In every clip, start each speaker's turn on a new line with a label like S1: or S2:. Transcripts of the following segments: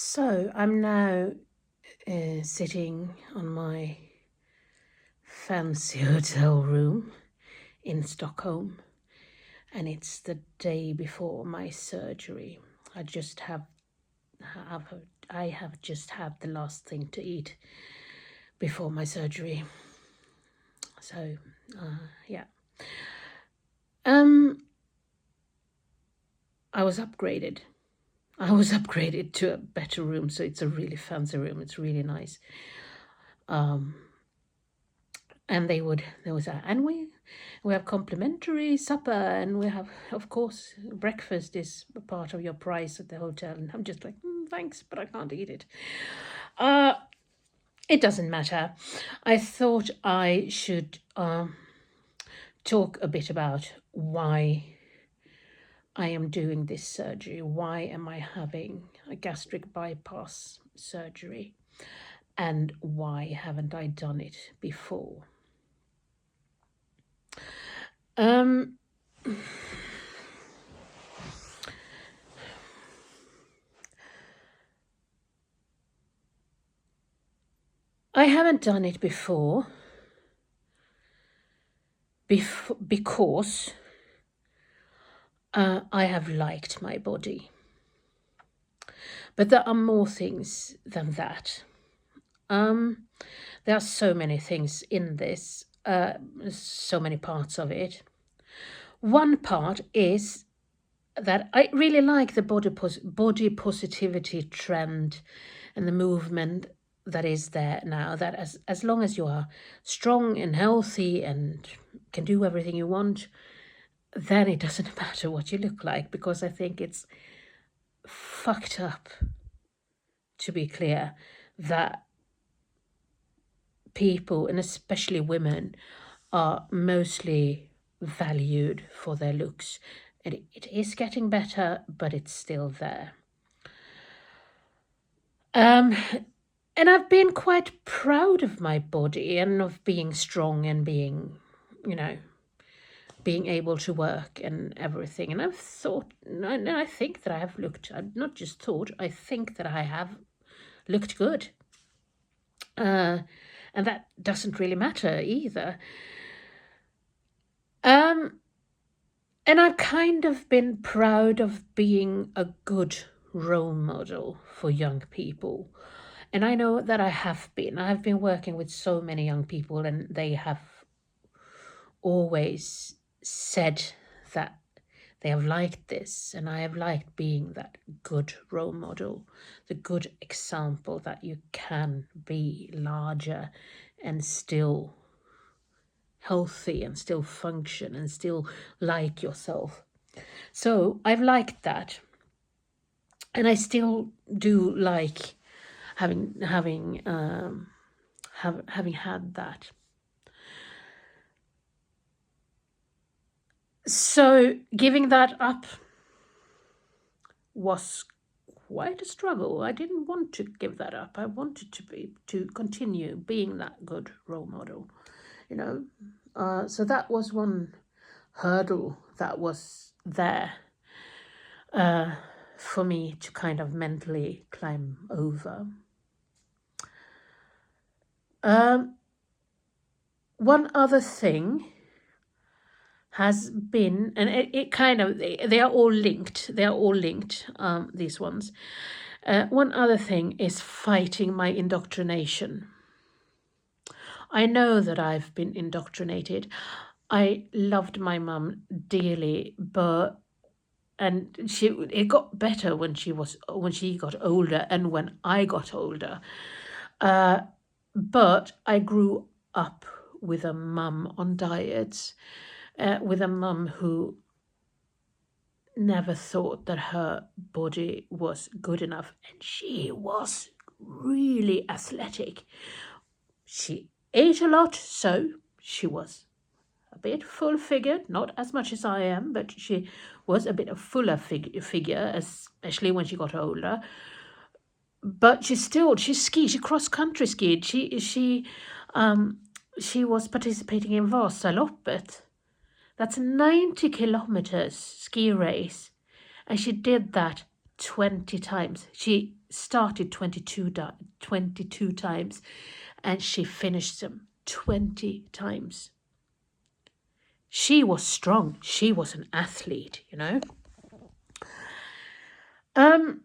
S1: So I'm now sitting on my fancy hotel room in Stockholm, and it's the day before my surgery. I have just had the last thing to eat before my surgery. So yeah. I was upgraded. To a better room, so it's a really fancy room. It's really nice. And there was and we have complimentary supper, and we have, of course, breakfast is a part of your price at the hotel. And I'm just like, thanks, but I can't eat it. It doesn't matter. I thought I should talk a bit about why I am doing this surgery. Why am I having a gastric bypass surgery? And why haven't I done it before? I haven't done it before because I have liked my body. But there are more things than that. There are so many things in this, so many parts of it. One part is that I really like the body positivity trend and the movement that is there now, that as long as you are strong and healthy and can do everything you want, then it doesn't matter what you look like, because I think it's fucked up, to be clear, that people, and especially women, are mostly valued for their looks. And it is getting better, but it's still there. And I've been quite proud of my body and of being strong and being, being able to work and everything. And I've thought, and I think that I have looked, I've not just thought, I think that I have looked good. And that doesn't really matter either. And I've kind of been proud of being a good role model for young people. And I know that I have been. I've been working with so many young people, and they have always said that they have liked this, and I have liked being that good role model, the good example that you can be larger and still healthy and still function and still like yourself. So I've liked that, and I still do like having had that. So giving that up was quite a struggle. I didn't want to give that up. I wanted to continue being that good role model, So that was one hurdle that was there for me to kind of mentally climb over. One other thing has been, and it kind of, they are all linked. These ones. One other thing is fighting my indoctrination. I know that I've been indoctrinated. I loved my mum dearly, and it got better when she got older and when I got older. But I grew up with a mum on diets, with a mum who never thought that her body was good enough, and she was really athletic. She ate a lot, so she was a bit full-figured, not as much as I am, but she was a bit of fuller figure, especially when she got older. But she skied, she cross-country skied. She was participating in Vasaloppet. That's 90 kilometers ski race, and she did that 20 times. She started 22 times and she finished them 20 times. She was strong. She was an athlete, you know. And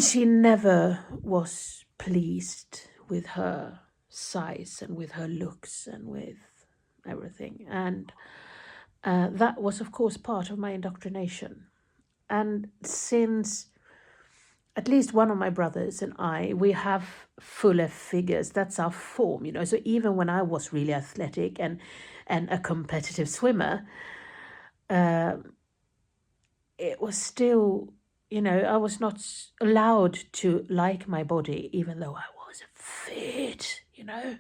S1: she never was pleased with her size and with her looks and with everything. And that was, of course, part of my indoctrination. And since at least one of my brothers and I, we have fuller figures. That's our form, you know. So even when I was really athletic and a competitive swimmer, it was still, you know, I was not allowed to like my body, even though I was fit, you know.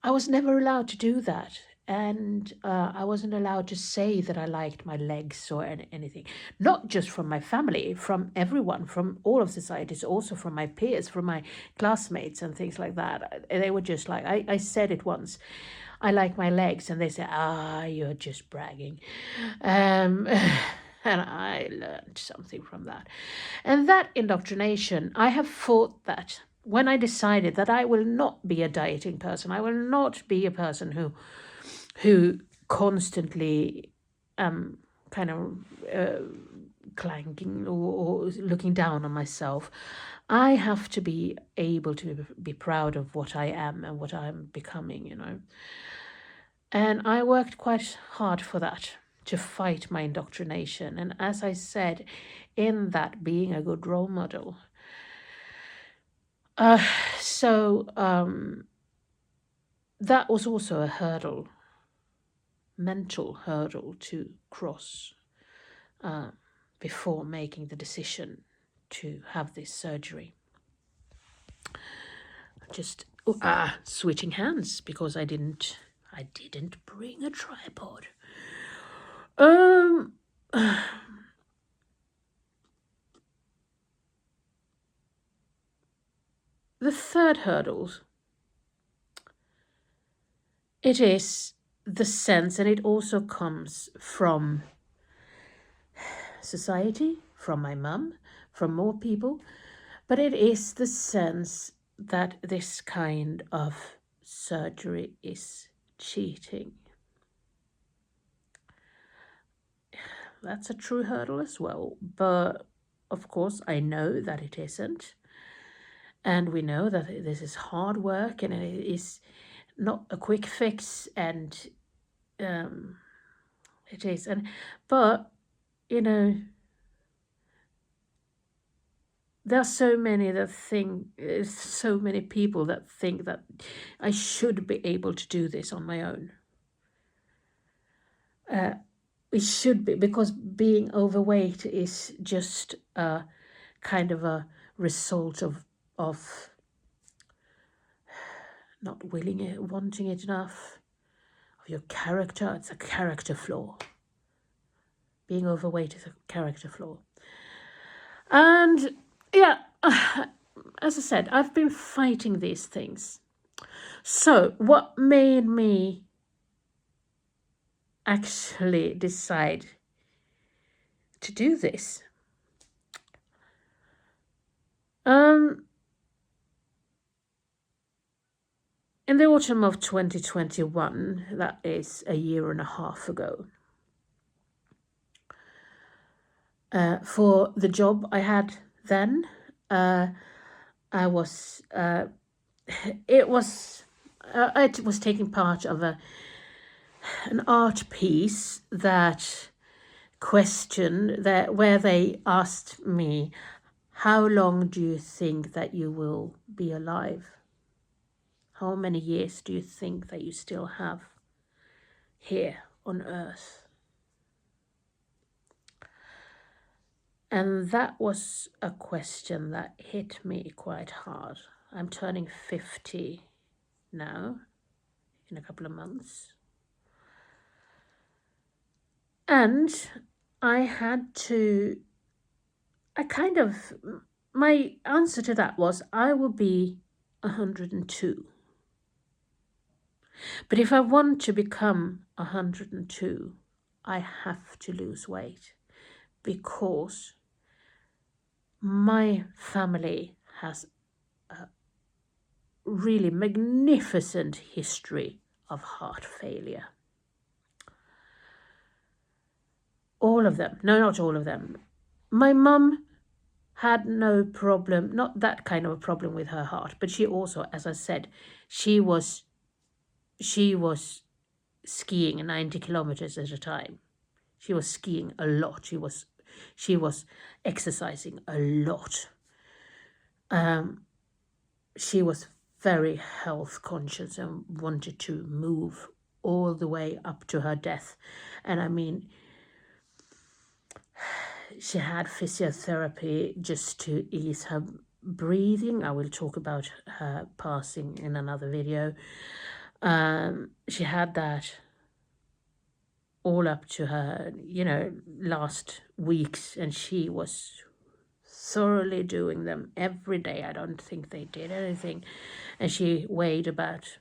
S1: I was never allowed to do that. And I wasn't allowed to say that I liked my legs or anything. Not just from my family, from everyone, from all of societies, also from my peers, from my classmates and things like that. They were just like, I said it once, I like my legs. And they said, you're just bragging. And I learned something from that. And that indoctrination, I have thought that when I decided that I will not be a dieting person, I will not be a person who constantly kind of clanking or looking down on myself. I have to be able to be proud of what I am and what I'm becoming, you know. And I worked quite hard for that, to fight my indoctrination. And as I said, in that, being a good role model. So that was also a hurdle, mental hurdle to cross before making the decision to have this surgery. Just switching hands because I didn't bring a tripod. The third hurdle, it is the sense, and it also comes from society, from my mum, from more people, but it is the sense that this kind of surgery is cheating. That's a true hurdle as well, but of course I know that it isn't. And we know that this is hard work and it is not a quick fix, and it is. But, you know, there are so many people that think that I should be able to do this on my own. It should be, because being overweight is just a kind of a result of not wanting it enough, of your character. It's a character flaw. Being overweight is a character flaw. And yeah, as I said, I've been fighting these things. So what made me actually decide to do this? In the autumn of 2021, that is a year and a half ago, for the job I had then, I was it was taking part of an art piece that question where they asked me, how long do you think that you will be alive? How many years do you think that you still have here on Earth? And that was a question that hit me quite hard. I'm turning 50 now, in a couple of months. And my answer to that was, I will be 102. But if I want to become 102, I have to lose weight, because my family has a really magnificent history of heart failure. All of them. No, not all of them. My mum had no problem, not that kind of a problem with her heart, but she also, as I said, she was skiing 90 kilometers at a time. She was skiing a lot. She was exercising a lot. She was very health conscious and wanted to move all the way up to her death. And I mean, she had physiotherapy just to ease her breathing. I will talk about her passing in another video. She had that all up to her, last weeks, and she was thoroughly doing them every day. I don't think they did anything. And she weighed about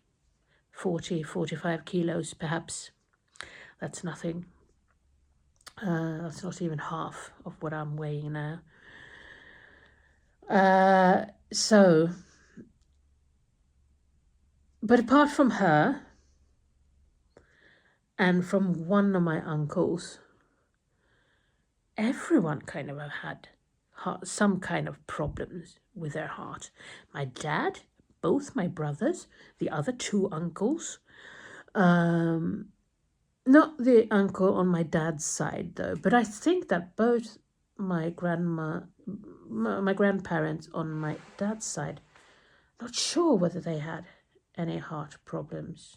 S1: 45 kilos, perhaps. That's nothing. That's not even half of what I'm weighing now. But apart from her and from one of my uncles, everyone kind of had some kind of problems with their heart. My dad, both my brothers, the other two uncles, not the uncle on my dad's side though, but I think that both my grandparents on my dad's side, not sure whether they had any heart problems.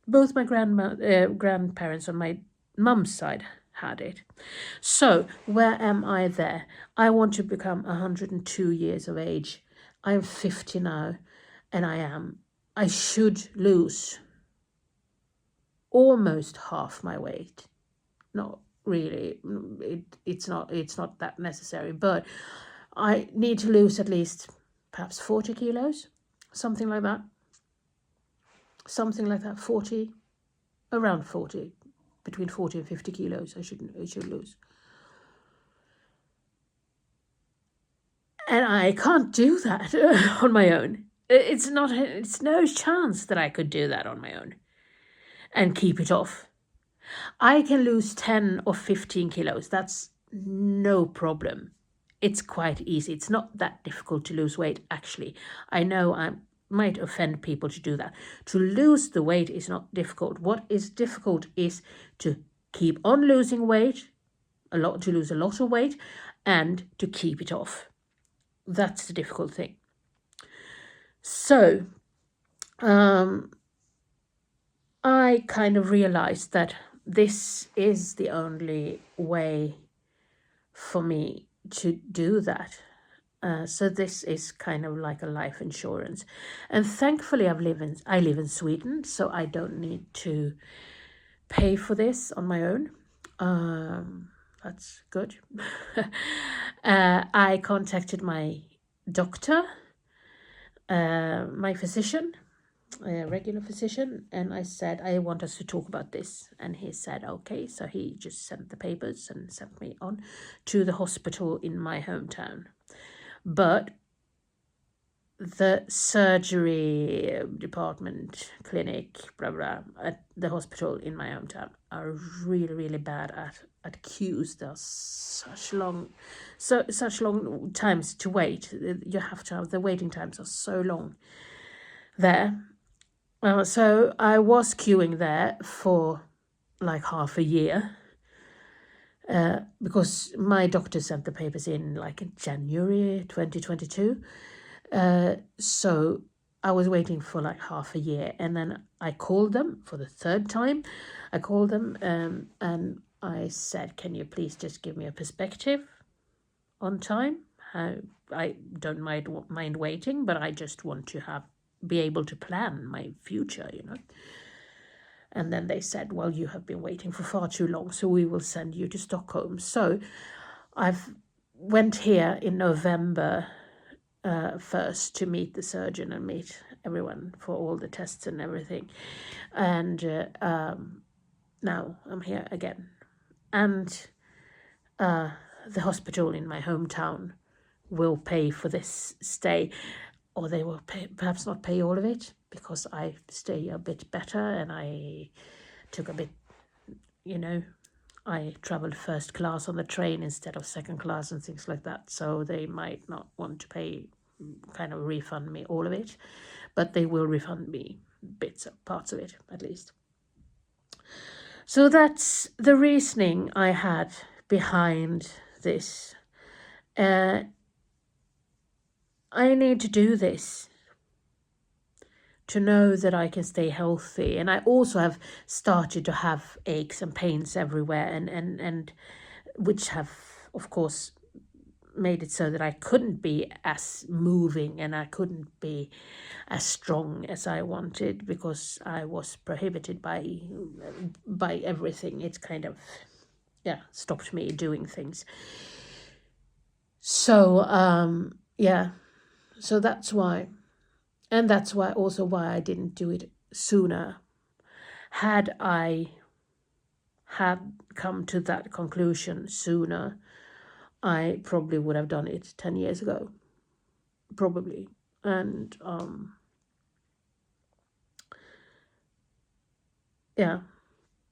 S1: Both my grandparents on my mum's side had it. So where am I there? I want to become 102 years of age. I'm 50 now, and I should lose almost half my weight. Not really, it's not that necessary, but I need to lose at least perhaps 40 kilos, something like that, 40, around 40, between 40 and 50 kilos I should lose. And I can't do that on my own. It's no chance that I could do that on my own and keep it off. I can lose 10 or 15 kilos. That's no problem. It's quite easy. It's not that difficult to lose weight, actually. I know I might offend people to do that. To lose the weight is not difficult. What is difficult is to keep on losing weight, to lose a lot of weight, and to keep it off. That's the difficult thing. So, I kind of realized that this is the only way for me to do that. So this is kind of like a life insurance. And thankfully I live in Sweden, so I don't need to pay for this on my own. That's good. I contacted my doctor, my physician, a regular physician, and I said, I want us to talk about this. And he said, okay. So he just sent the papers and sent me on to the hospital in my hometown. But the surgery department, clinic, blah, blah, at the hospital in my hometown are really, really bad at queues. There's such long times to wait. You have to have, the waiting times are so long there. So I was queuing there for like half a year because my doctor sent the papers in like in January 2022. So I was waiting for like half a year, and then I called them for the third time. I called them and I said, can you please just give me a perspective on time? I don't mind waiting, but I just want to be able to plan my future, And then they said, well, you have been waiting for far too long, so we will send you to Stockholm. So I've went here in November first to meet the surgeon and meet everyone for all the tests and everything. And now I'm here again. And the hospital in my hometown will pay for this stay, or they will perhaps not pay all of it, because I stay a bit better and I took a bit, I traveled first class on the train instead of second class and things like that. So they might not want to kind of refund me all of it, but they will refund me parts of it at least. So that's the reasoning I had behind this. I need to do this to know that I can stay healthy. And I also have started to have aches and pains everywhere, and which have, of course, made it so that I couldn't be as moving and I couldn't be as strong as I wanted, because I was prohibited by everything. It kind of, stopped me doing things. So, so that's why. And that's why I didn't do it sooner. Had I had come to that conclusion sooner, I probably would have done it 10 years ago. Probably. And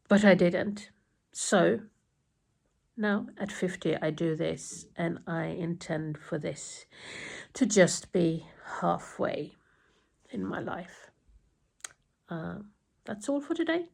S1: but I didn't. So now at 50 I do this, and I intend for this to just be halfway in my life. That's all for today.